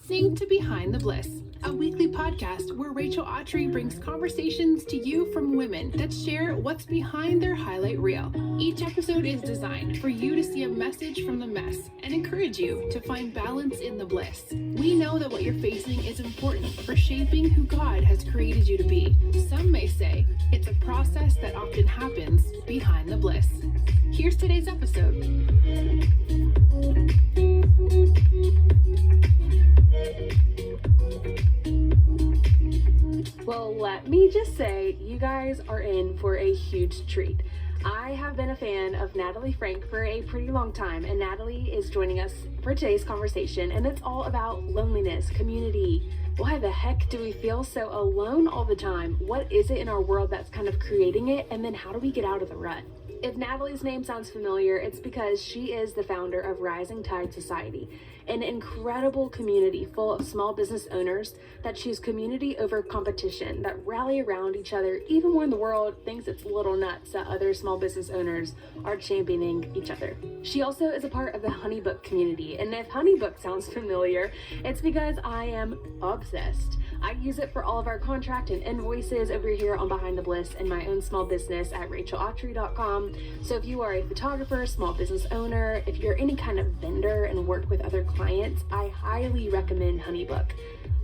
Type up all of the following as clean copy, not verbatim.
listening to Behind the Bliss, a weekly podcast where Rachel Autry brings conversations to you from women that share what's behind their highlight reel. Each episode is designed for you to see a message from the mess and encourage you to find balance in the bliss. We know that what you're facing is important for shaping who God has created you to be. Some may say it's a process that often happens behind the bliss. Here's today's episode. Well, let me just say, you guys are in for a huge treat. I have been a fan of Natalie Franke for a pretty long time, and Natalie is joining us for today's conversation, and it's all about loneliness, community. Why the heck do we feel so alone all the time? What is it in our world that's kind of creating it? And then how do we get out of the rut? If Natalie's name sounds familiar, it's because she is the founder of Rising Tide Society, an incredible community full of small business owners that choose community over competition, that rally around each other, even when the world thinks it's a little nuts that other small business owners are championing each other. She also is a part of the HoneyBook community, and if HoneyBook sounds familiar, it's because I am obsessed. I use it for all of our contract and invoices over here on Behind the Bliss and my own small business at rachelautry.com. So if you are a photographer, small business owner, if you're any kind of vendor and work with other clients, I highly recommend HoneyBook.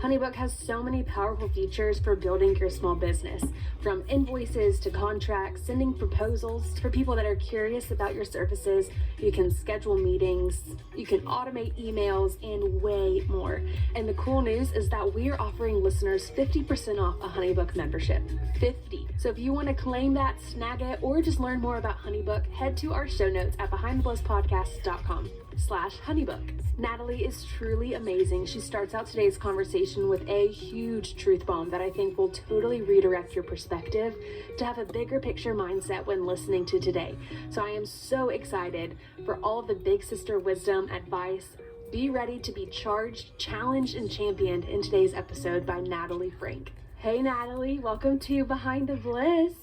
HoneyBook has so many powerful features for building your small business, from invoices to contracts, sending proposals for people that are curious about your services. You can schedule meetings, you can automate emails, and way more. And the cool news is that we're offering listeners 50% off a HoneyBook membership. 50. So if you want to claim that, snag it, or just learn more about HoneyBook, head to our show notes at behindtheblisspodcast.com/HoneyBook. Natalie is truly amazing. She starts out today's conversation with a huge truth bomb that I think will totally redirect your perspective to have a bigger picture mindset when listening to today. So I am so excited for all of the big sister wisdom, advice. Be ready to be charged, challenged, and championed in today's episode by Natalie Franke. Hey Natalie, welcome to Behind the Bliss.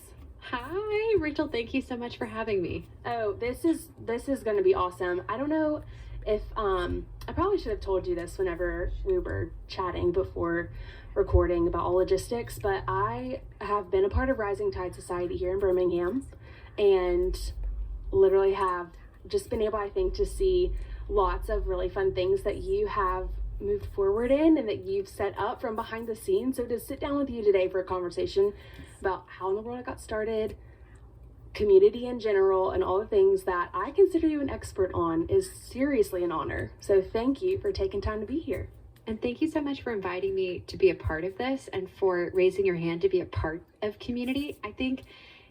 Hi, Rachel. Thank you so much for having me. Oh, this is going to be awesome. I don't know if I probably should have told you this whenever we were chatting before recording about all logistics, but I have been a part of Rising Tide Society here in Birmingham and literally have just been able, I think, to see lots of really fun things that you have moved forward in and that you've set up from behind the scenes. So to sit down with you today for a conversation about how in the world it got started, community in general, and all the things that I consider you an expert on is seriously an honor. So thank you for taking time to be here. And thank you so much for inviting me to be a part of this and for raising your hand to be a part of community. I think,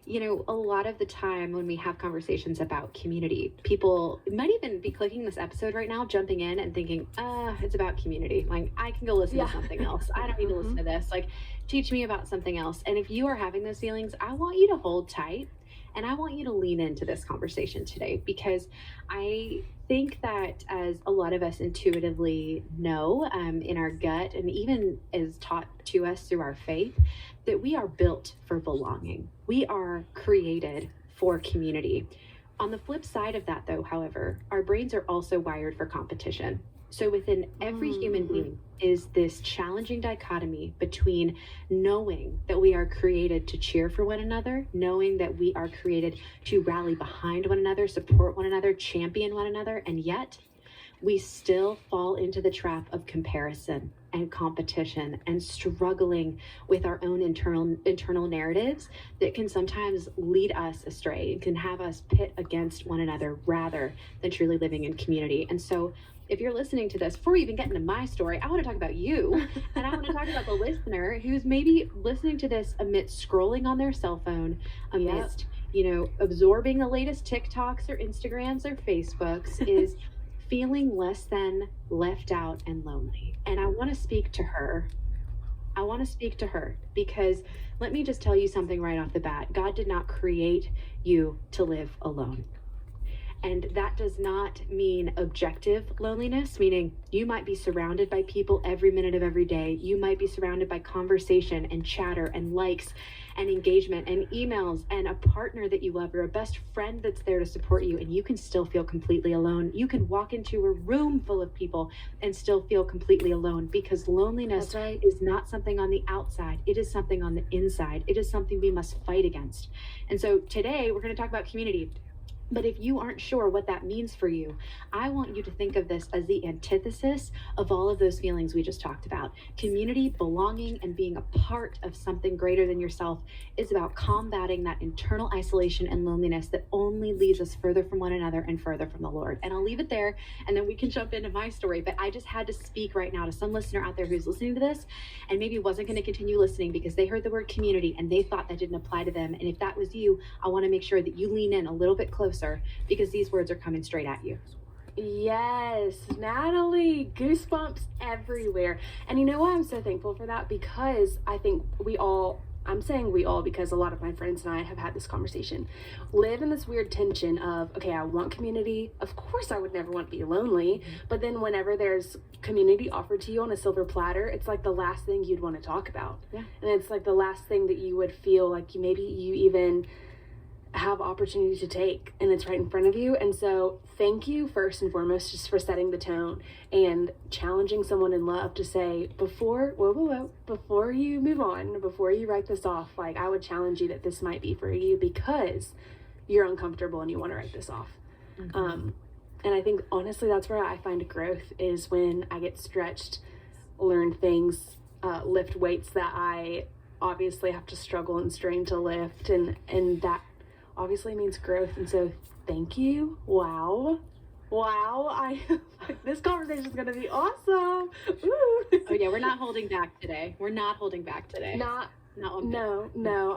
a lot of the time when we have conversations about community, people might even be clicking this episode right now, jumping in and thinking, it's about community. Like, I can go listen to something else. I don't need to listen to this. Like, teach me about something else. And if you are having those feelings, I want you to hold tight. And I want you to lean into this conversation today, because I think that, as a lot of us intuitively know in our gut, and even is taught to us through our faith, that we are built for belonging. We are created for community. On the flip side of that, though, however, our brains are also wired for competition. So within every human being is this challenging dichotomy between knowing that we are created to cheer for one another, knowing that we are created to rally behind one another, support one another, champion one another, and yet we still fall into the trap of comparison and competition and struggling with our own internal narratives that can sometimes lead us astray and can have us pit against one another rather than truly living in community. And so if you're listening to this, before we even get into my story, I want to talk about you. And I want to talk about the listener who's maybe listening to this amidst scrolling on their cell phone, amidst, absorbing the latest TikToks or Instagrams or Facebooks, is feeling less than, left out, and lonely. And I want to speak to her. Because let me just tell you something right off the bat. God did not create you to live alone. And that does not mean objective loneliness, meaning you might be surrounded by people every minute of every day. You might be surrounded by conversation and chatter and likes and engagement and emails and a partner that you love or a best friend that's there to support you, and you can still feel completely alone. You can walk into a room full of people and still feel completely alone, because loneliness is not something on the outside. It is something on the inside. It is something we must fight against. And so today we're going to talk about community. But if you aren't sure what that means for you, I want you to think of this as the antithesis of all of those feelings we just talked about. Community, belonging, and being a part of something greater than yourself is about combating that internal isolation and loneliness that only leads us further from one another and further from the Lord. And I'll leave it there, and then we can jump into my story. But I just had to speak right now to some listener out there who's listening to this and maybe wasn't going to continue listening because they heard the word community and they thought that didn't apply to them. And if that was you, I want to make sure that you lean in a little bit closer, because these words are coming straight at you. Yes, Natalie, goosebumps everywhere. And you know why I'm so thankful for that? Because I think I'm saying we all because a lot of my friends and I have had this conversation, live in this weird tension of, okay, I want community. Of course, I would never want to be lonely. But then whenever there's community offered to you on a silver platter, it's like the last thing you'd want to talk about. Yeah. And it's like the last thing that you would feel like maybe you even have opportunity to take, and it's right in front of you. And so thank you first and foremost just for setting the tone and challenging someone in love to say, before you move on, before you write this off, like, I would challenge you that this might be for you because you're uncomfortable and you want to write this off. And I think honestly that's where I find growth, is when I get stretched, learn things, lift weights that I obviously have to struggle and strain to lift, and that obviously means growth. And so thank you. Wow, this conversation is gonna be awesome. Ooh. Oh yeah, we're not holding back today. No,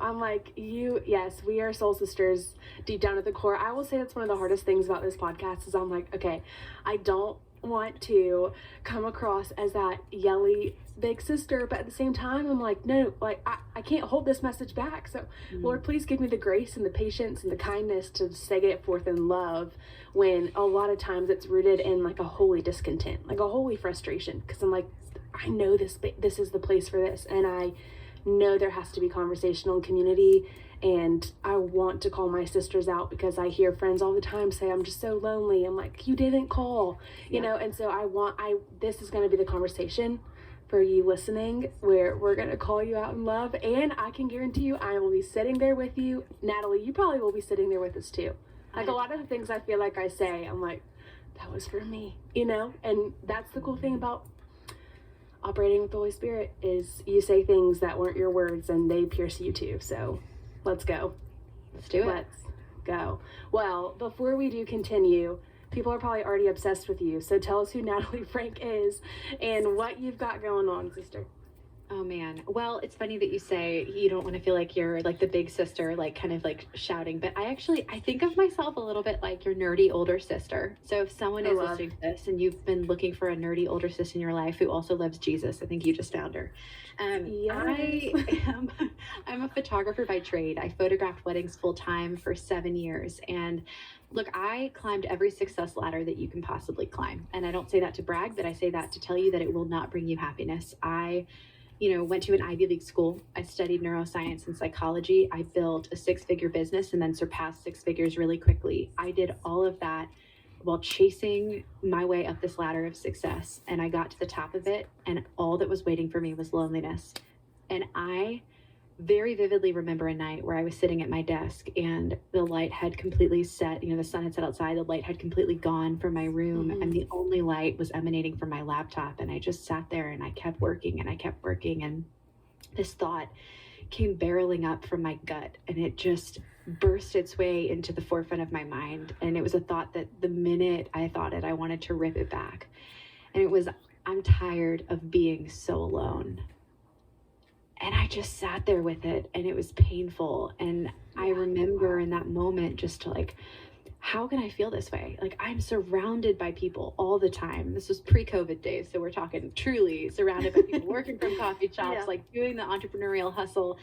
I'm like, yes, we are soul sisters deep down at the core. I will say that's one of the hardest things about this podcast is I'm like, okay, I don't want to come across as that yelly big sister, but at the same time I'm like, no, like I can't hold this message back. So Lord, please give me the grace and the patience and the kindness to say it forth in love, when a lot of times it's rooted in like a holy discontent, like a holy frustration, because I'm like, I know this is the place for this, and I know there has to be conversational and community. And I want to call my sisters out because I hear friends all the time say, I'm just so lonely. I'm like, you didn't call, you know? And so this is going to be the conversation for you listening, where we're going to call you out in love. And I can guarantee you, I will be sitting there with you. Natalie, you probably will be sitting there with us too. Like, a lot of the things I feel like I say, I'm like, that was for me, you know? And that's the cool thing about operating with the Holy Spirit, is you say things that weren't your words and they pierce you too. So let's go. Let's do it. Let's go. Well, before we do continue, people are probably already obsessed with you. So tell us who Natalie Franke is and what you've got going on, sister. Oh man. Well, it's funny that you say you don't want to feel like you're like the big sister, like kind of like shouting, but I think of myself a little bit like your nerdy older sister. So if someone is listening to this and you've been looking for a nerdy older sister in your life who also loves Jesus, I think you just found her. I'm a photographer by trade. I photographed weddings full time for 7 years. And look, I climbed every success ladder that you can possibly climb. And I don't say that to brag, but I say that to tell you that it will not bring you happiness. I went to an Ivy League school. I studied neuroscience and psychology. I built a 6-figure business and then surpassed 6 figures really quickly. I did all of that while chasing my way up this ladder of success. And I got to the top of it, and all that was waiting for me was loneliness. And I very vividly remember a night where I was sitting at my desk and the light had completely set, the sun had set outside, the light had completely gone from my room, and the only light was emanating from my laptop. And I just sat there and I kept working and this thought came barreling up from my gut, and it just burst its way into the forefront of my mind. And it was a thought that the minute I thought it, I wanted to rip it back. And it was, I'm tired of being so alone. And I just sat there with it, and it was painful. And I remember in that moment just to like, how can I feel this way? Like, I'm surrounded by people all the time. This was pre-COVID days, so we're talking truly surrounded by people working from coffee shops, like doing the entrepreneurial hustle,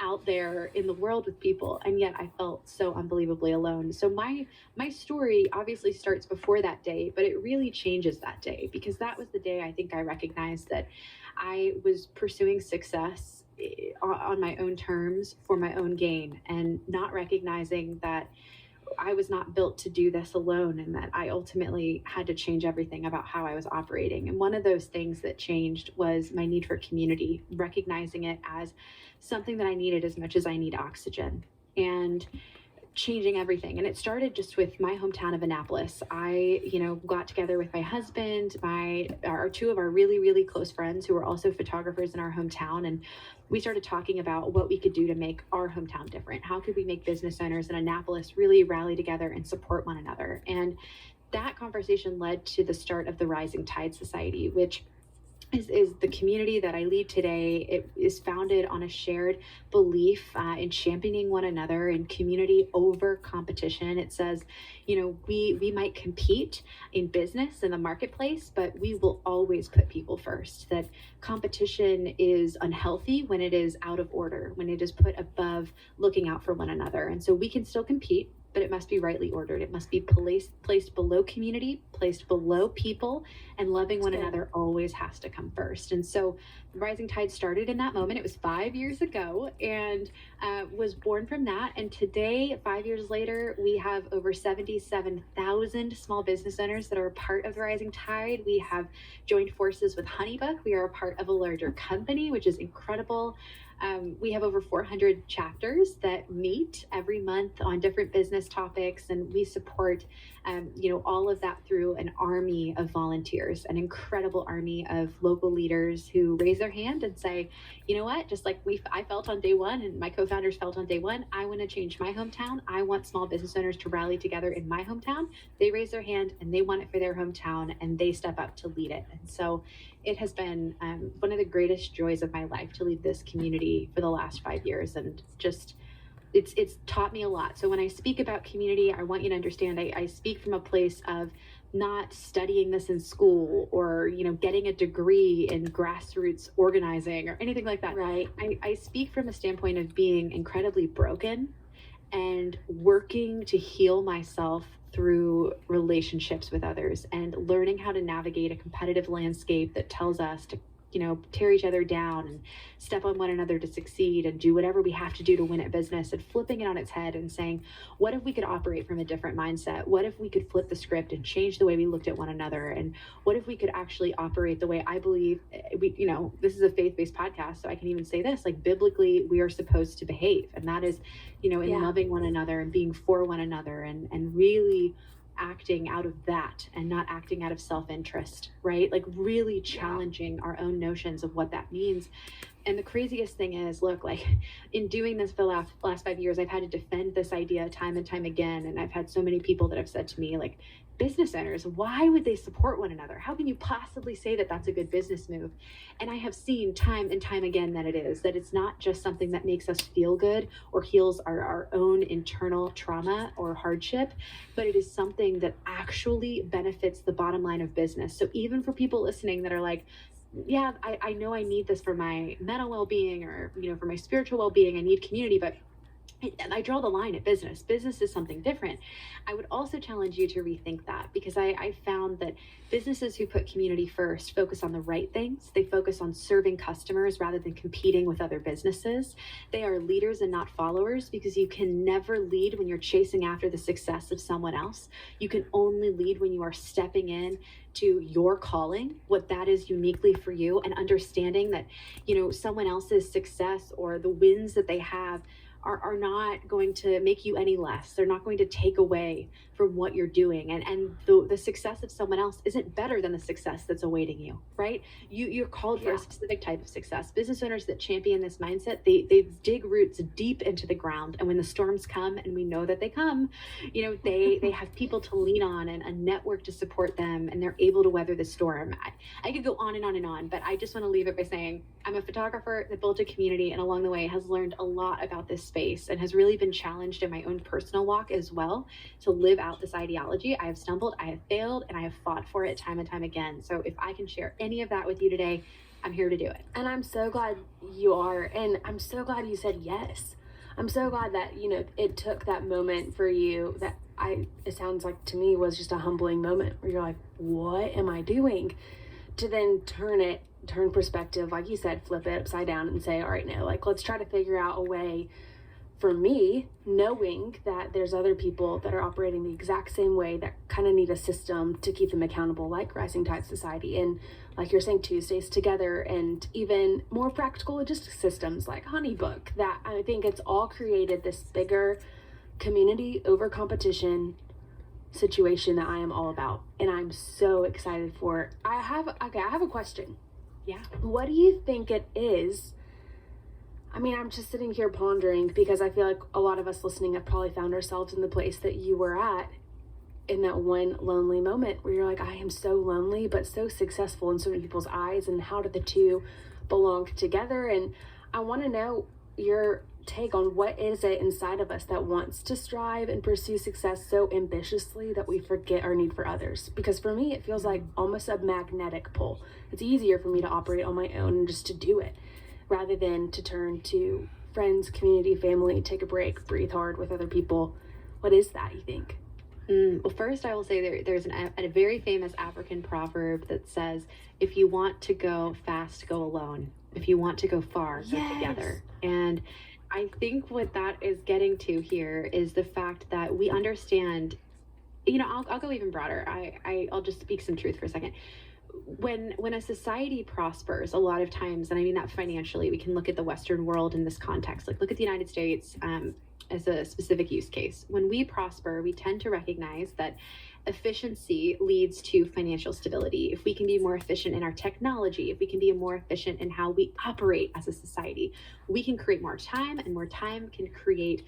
out there in the world with people. And yet I felt so unbelievably alone. So my story obviously starts before that day, but it really changes that day, because that was the day I think I recognized that I was pursuing success on my own terms for my own gain, and not recognizing that I was not built to do this alone, and that I ultimately had to change everything about how I was operating. And one of those things that changed was my need for community, recognizing it as something that I needed as much as I need oxygen, and changing everything. And it started just with my hometown of Annapolis. I, got together with my husband, our two of our really, really close friends who were also photographers in our hometown. And we started talking about what we could do to make our hometown different. How could we make business owners in Annapolis really rally together and support one another? And that conversation led to the start of the Rising Tide Society, which is the community that I lead today. It is founded on a shared belief in championing one another and community over competition. It says, we might compete in business in the marketplace, but we will always put people first. That competition is unhealthy when it is out of order, when it is put above looking out for one another. And so we can still compete, but it must be rightly ordered. It must be placed below community, placed below people, and loving one another always has to come first. And so Rising Tide started in that moment. It was 5 years ago, and was born from that. And today, 5 years later, we have over 77,000 small business owners that are a part of the Rising Tide. We have joined forces with Honeybook. We are a part of a larger company, which is incredible. We have over 400 chapters that meet every month on different business topics, and we support, all of that through an army of volunteers, an incredible army of local leaders who raise their hand and say, you know what, just like I felt on day one, and my co-founders felt on day one, I want to change my hometown. I want small business owners to rally together in my hometown. They raise their hand and they want it for their hometown, and they step up to lead it. And so it has been one of the greatest joys of my life to lead this community for the last 5 years, and just it's taught me a lot. So when I speak about community, I want you to understand I speak from a place of not studying this in school, or getting a degree in grassroots organizing or anything like that. Right. I speak from a standpoint of being incredibly broken and working to heal myself through relationships with others, and learning how to navigate a competitive landscape that tells us to tear each other down and step on one another to succeed and do whatever we have to do to win at business, and flipping it on its head and saying, what if we could operate from a different mindset? What if we could flip the script and change the way we looked at one another? And what if we could actually operate the way I believe this is a faith-based podcast, so I can even say this, like, biblically, we are supposed to behave. And that is, in loving one another and being for one another, and really acting out of that and not acting out of self-interest, right? Like really challenging our own notions of what that means. And the craziest thing is, look, like in doing this for the last 5 years, I've had to defend this idea time and time again. And I've had so many people that have said to me, like, business owners, why would they support one another? How can you possibly say that that's a good business move? And I have seen time and time again that it's not just something that makes us feel good or heals our own internal trauma or hardship, but it is something that actually benefits the bottom line of business. So even for people listening that are like, yeah, I know I need this for my mental well-being, or, for my spiritual well-being, I need community, but I draw the line at business. Business is something different. I would also challenge you to rethink that, because I found that businesses who put community first focus on the right things. They focus on serving customers rather than competing with other businesses. They are leaders and not followers, because you can never lead when you're chasing after the success of someone else. You can only lead when you are stepping in to your calling, what that is uniquely for you, and understanding that, someone else's success or the wins that they have are not going to make you any less. They're not going to take away from what you're doing. And the success of someone else isn't better than the success that's awaiting you, right? You're called for a specific type of success. Business owners that champion this mindset, they dig roots deep into the ground. And when the storms come, and we know that they come, they have people to lean on and a network to support them, and they're able to weather the storm. I could go on and on and on, but I just want to leave it by saying I'm a photographer that built a community, and along the way has learned a lot about this space, and has really been challenged in my own personal walk as well to live about this ideology. I have stumbled, I have failed, and I have fought for it time and time again. So if I can share any of that with you today, I'm here to do it. And I'm so glad you are. And I'm so glad you said yes. I'm so glad that, it took that moment for you that it sounds like to me was just a humbling moment where you're like, what am I doing? To then turn perspective, like you said, flip it upside down and say, all right, now, like, let's try to figure out a way for me, knowing that there's other people that are operating the exact same way that kind of need a system to keep them accountable, like Rising Tide Society, and like you're saying, Tuesdays Together, and even more practical logistic systems like Honeybook, that I think it's all created this bigger community over competition situation that I am all about, and I'm so excited for it. I have a question. Yeah. What do you think it is? I mean, I'm just sitting here pondering because I feel like a lot of us listening have probably found ourselves in the place that you were at in that one lonely moment where you're like, I am so lonely, but so successful in so many people's eyes. And how do the two belong together? And I want to know your take on what is it inside of us that wants to strive and pursue success so ambitiously that we forget our need for others. Because for me, it feels like almost a magnetic pull. It's easier for me to operate on my own and just to do it, rather than to turn to friends, community, family, take a break, breathe hard with other people. What is that, you think? Well, first I will say there's a very famous African proverb that says, if you want to go fast, go alone. If you want to go far, go together. And I think what that is getting to here is the fact that we understand, I'll go even broader. I'll just speak some truth for a second. When a society prospers, a lot of times, and I mean that financially, we can look at the Western world in this context, like look at the United States as a specific use case. When we prosper, we tend to recognize that efficiency leads to financial stability. If we can be more efficient in our technology, if we can be more efficient in how we operate as a society, we can create more time, and more time can create,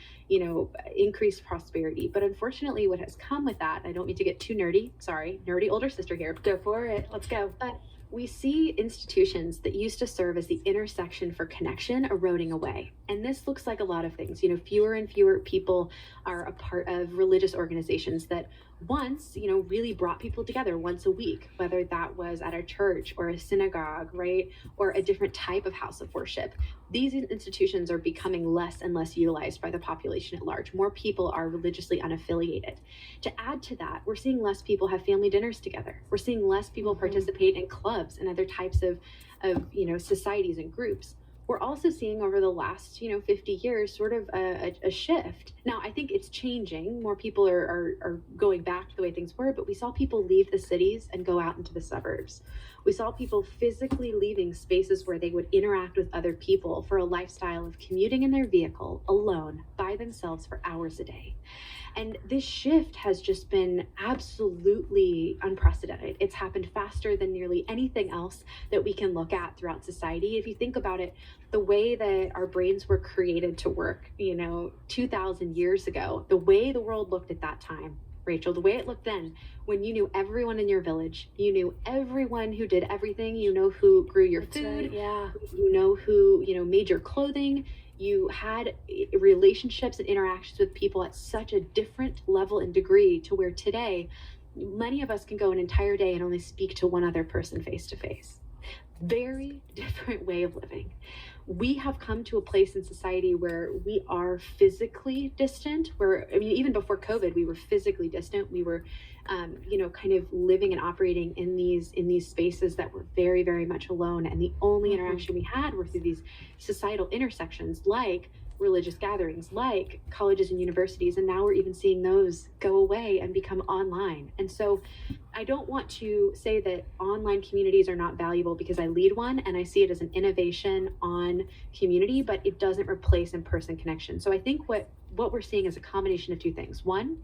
increased prosperity. But unfortunately, what has come with that, I don't mean to get too nerdy, sorry, nerdy older sister here. Go for it, let's go. But we see institutions that used to serve as the intersection for connection eroding away. And this looks like a lot of things. Fewer and fewer people are a part of religious organizations that once, really brought people together once a week, whether that was at a church or a synagogue, right? Or a different type of house of worship. These institutions are becoming less and less utilized by the population at large. More people are religiously unaffiliated. To add to that, we're seeing less people have family dinners together. We're seeing less people participate in clubs and other types of societies and groups. We're also seeing over the last, 50 years, sort of a shift. Now, I think it's changing. More people are going back to the way things were, but we saw people leave the cities and go out into the suburbs. We saw people physically leaving spaces where they would interact with other people for a lifestyle of commuting in their vehicle alone by themselves for hours a day. And this shift has just been absolutely unprecedented. It's happened faster than nearly anything else that we can look at throughout society. If you think about it, the way that our brains were created to work, 2,000 years ago, the way the world looked at that time, Rachel, the way it looked then, when you knew everyone in your village, you knew everyone who did everything, who grew your food, right, yeah. Who, made your clothing. You had relationships and interactions with people at such a different level and degree to where today, many of us can go an entire day and only speak to one other person face to face. Very different way of living. We have come to a place in society where we are physically distant, even before COVID, we were physically distant. We were, kind of living and operating in these spaces that were very, very much alone. And the only interaction we had were through these societal intersections, like religious gatherings, like colleges and universities. And now we're even seeing those go away and become online. And so I don't want to say that online communities are not valuable, because I lead one and I see it as an innovation on community, but it doesn't replace in-person connection. So I think what we're seeing is a combination of two things. One,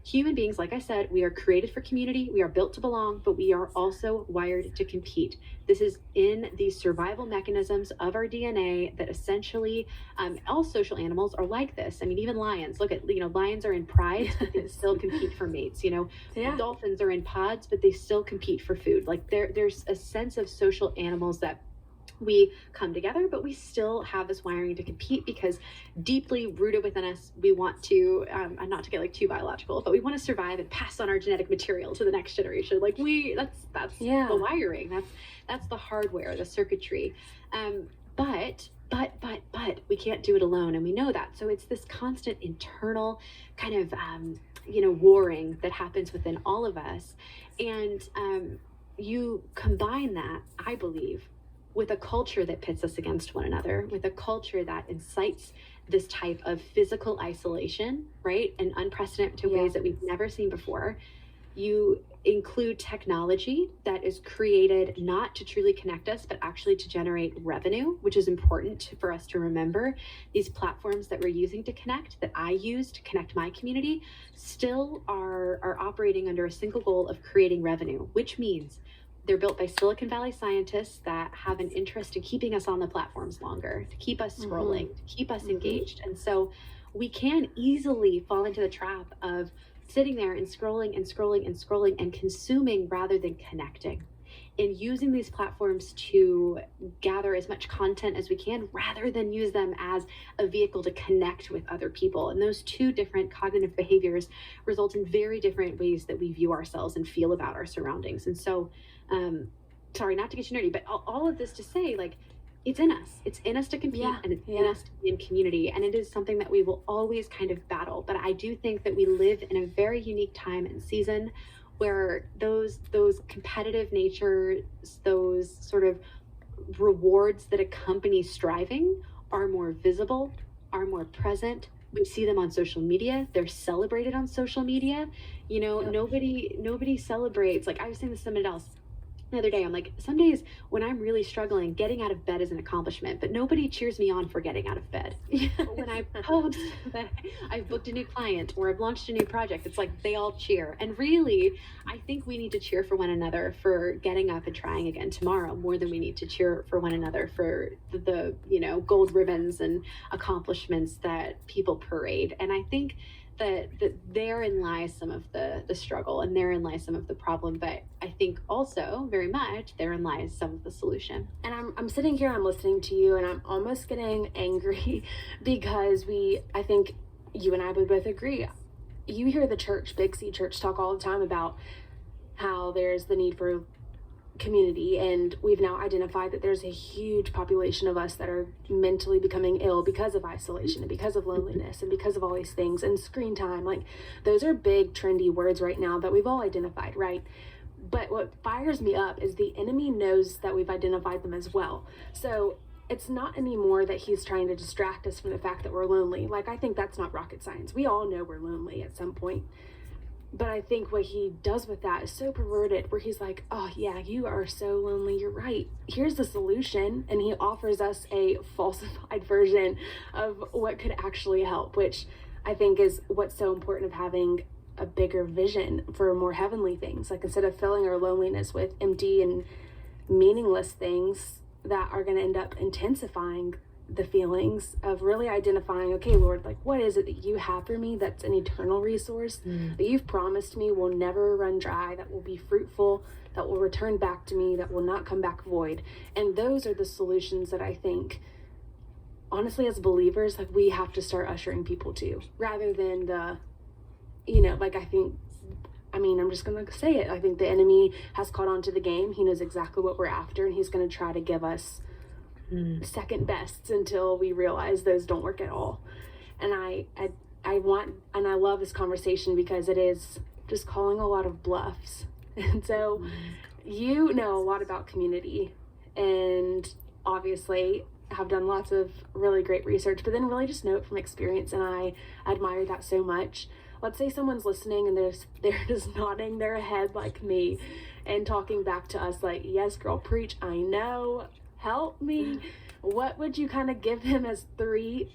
human beings, like I said, we are created for community. We are built to belong, but we are also wired to compete. This is in the survival mechanisms of our DNA that essentially all social animals are like this. I mean, even lions, look at, lions are in prides, but they still compete for mates. Dolphins are in pods, but they still compete for food. Like there's a sense of social animals that we come together, but we still have this wiring to compete because deeply rooted within us, we want to, and not to get like too biological, but we want to survive and pass on our genetic material to the next generation. Like that's the wiring. That's the hardware, the circuitry. But we can't do it alone, and we know that. So it's this constant internal kind of warring that happens within all of us, and you combine that, I believe, with a culture that pits us against one another, with a culture that incites this type of physical isolation, right? And unprecedented ways that we've never seen before. You include technology that is created not to truly connect us, but actually to generate revenue, which is important for us to remember. These platforms that we're using to connect, that I use to connect my community, still are operating under a single goal of creating revenue, which means they're built by Silicon Valley scientists that have an interest in keeping us on the platforms longer, to keep us scrolling, to keep us engaged. And so we can easily fall into the trap of sitting there and scrolling and consuming rather than connecting, and using these platforms to gather as much content as we can rather than use them as a vehicle to connect with other people. And those two different cognitive behaviors result in very different ways that we view ourselves and feel about our surroundings. And so, sorry, not to get you nerdy, but all of this to say, like, it's in us. It's in us to compete, and it's in us to be in community. And it is something that we will always kind of battle. But I do think that we live in a very unique time and season where those competitive natures, those sort of rewards that accompany striving are more visible, are more present. We see them on social media. They're celebrated on social media. Nobody celebrates. Like, I was saying this to somebody else the other day. I'm like, some days when I'm really struggling, getting out of bed is an accomplishment, but nobody cheers me on for getting out of bed. When I post that I've booked a new client or I've launched a new project, it's like they all cheer. And really, I think we need to cheer for one another for getting up and trying again tomorrow more than we need to cheer for one another for the gold ribbons and accomplishments that people parade. And I think that therein lies some of the struggle, and therein lies some of the problem, but I think also very much therein lies some of the solution. And I'm sitting here, I'm listening to you, and I'm almost getting angry because I think you and I would both agree. You hear the church, Big C Church, talk all the time about how there's the need for community, and we've now identified that there's a huge population of us that are mentally becoming ill because of isolation and because of loneliness and because of all these things, and screen time. Like, those are big trendy words right now that we've all identified, right? But what fires me up is the enemy knows that we've identified them as well. So it's not anymore that he's trying to distract us from the fact that we're lonely. Like, I think that's not rocket science. We all know we're lonely at some point. But I think what he does with that is so perverted, where he's like, oh yeah, you are so lonely, you're right, here's the solution. And he offers us a falsified version of what could actually help, which I think is what's so important of having a bigger vision for more heavenly things. Like, instead of filling our loneliness with empty and meaningless things that are going to end up intensifying the feelings, of really identifying, okay, Lord, like, what is it that you have for me that's an eternal resource that you've promised me will never run dry, that will be fruitful, that will return back to me, that will not come back void. And those are the solutions that I think, honestly, as believers, like, we have to start ushering people to, rather than the, I'm just going to say it. I think the enemy has caught on to the game. He knows exactly what we're after, and he's going to try to give us second bests until we realize those don't work at all. And I love this conversation because it is just calling a lot of bluffs. And so you know a lot about community, and obviously have done lots of really great research, but then really just know it from experience, and I admire that so much. Let's say someone's listening and they're just nodding their head like me and talking back to us like, yes girl, preach, I know, help me. What would you kind of give them as three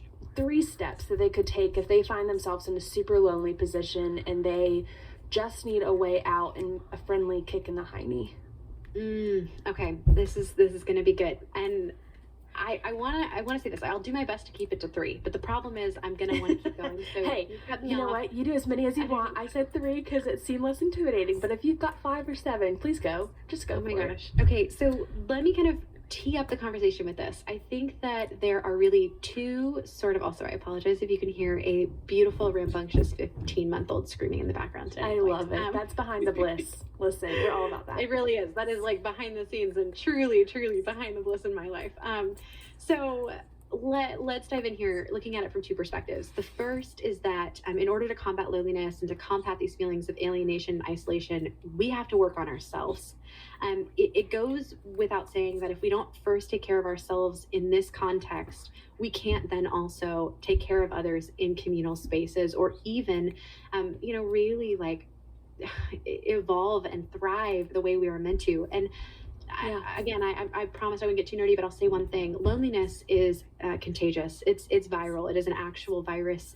steps that they could take if they find themselves in a super lonely position and they just need a way out and a friendly kick in the hiney? Okay, this is going to be good. And I want to say this. I'll do my best to keep it to 3, but the problem is I'm going to want to keep going. So hey, you know what? You do as many as you want. I said 3 because it seemed less intimidating, but if you've got 5 or 7, please go. Just go. Oh my gosh. Okay, so let me kind of tee up the conversation with this. I think that there are really two sort of, also I apologize if you can hear a beautiful rambunctious 15-month-old screaming in the background today. I love it. That's behind the bliss. Listen, we're all about that. It really is. That is like behind the scenes and truly behind the bliss in my life. So let's dive in here, looking at it from two perspectives. The first is that in order to combat loneliness and to combat these feelings of alienation and isolation, we have to work on ourselves. It goes without saying that if we don't first take care of ourselves in this context, we can't then also take care of others in communal spaces, or even, really like evolve and thrive the way we were meant to. And I promise I wouldn't get too nerdy, but I'll say one thing. Loneliness is contagious. It's viral. It is an actual virus.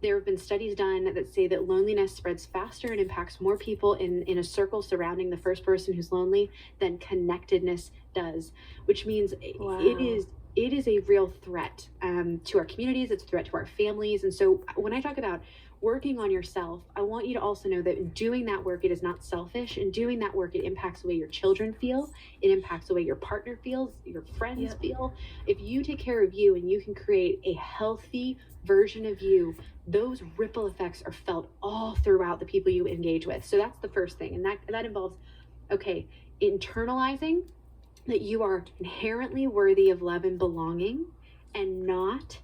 There have been studies done that say that loneliness spreads faster and impacts more people in a circle surrounding the first person who's lonely than connectedness does, which means it is a real threat to our communities. It's a threat to our families. And so when I talk about working on yourself, I want you to also know that in doing that work, it is not selfish. In doing that work, it impacts the way your children feel. It impacts the way your partner feels, your friends feel. If you take care of you and you can create a healthy version of you, those ripple effects are felt all throughout the people you engage with. So that's the first thing. And that involves, internalizing that you are inherently worthy of love and belonging, and not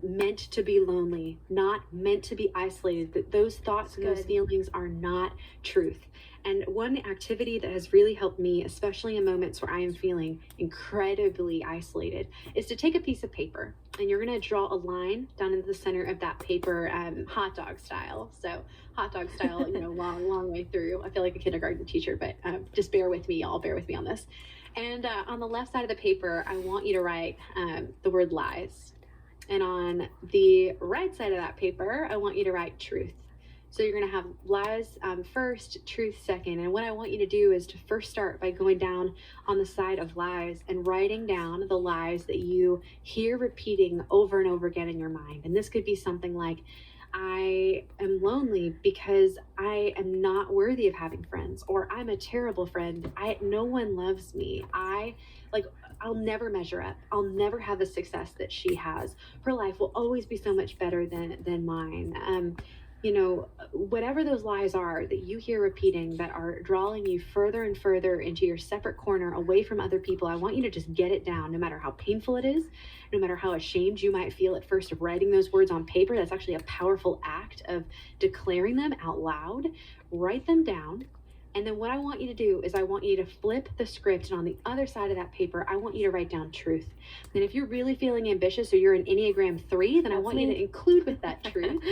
meant to be lonely, not meant to be isolated, that those thoughts and those feelings are not truth. And one activity that has really helped me, especially in moments where I am feeling incredibly isolated, is to take a piece of paper and you're going to draw a line down into the center of that paper, hot dog style. So hot dog style, long way through. I feel like a kindergarten teacher, but just bear with me, y'all. Bear with me on this. And on the left side of the paper, I want you to write the word lies. And on the right side of that paper, I want you to write truth. So you're going to have lies first, truth second. And what I want you to do is to first start by going down on the side of lies and writing down the lies that you hear repeating over and over again in your mind. And this could be something like, I am lonely because I am not worthy of having friends, or I'm a terrible friend. No one loves me. I'll never measure up. I'll never have the success that she has. Her life will always be so much better than mine. Whatever those lies are that you hear repeating that are drawing you further and further into your separate corner away from other people, I want you to just get it down, no matter how painful it is, no matter how ashamed you might feel at first of writing those words on paper. That's actually a powerful act of declaring them out loud. Write them down. And then what I want you to do is I want you to flip the script, and on the other side of that paper, I want you to write down truth. And if you're really feeling ambitious or you're an Enneagram 3, then I want you to include with that truth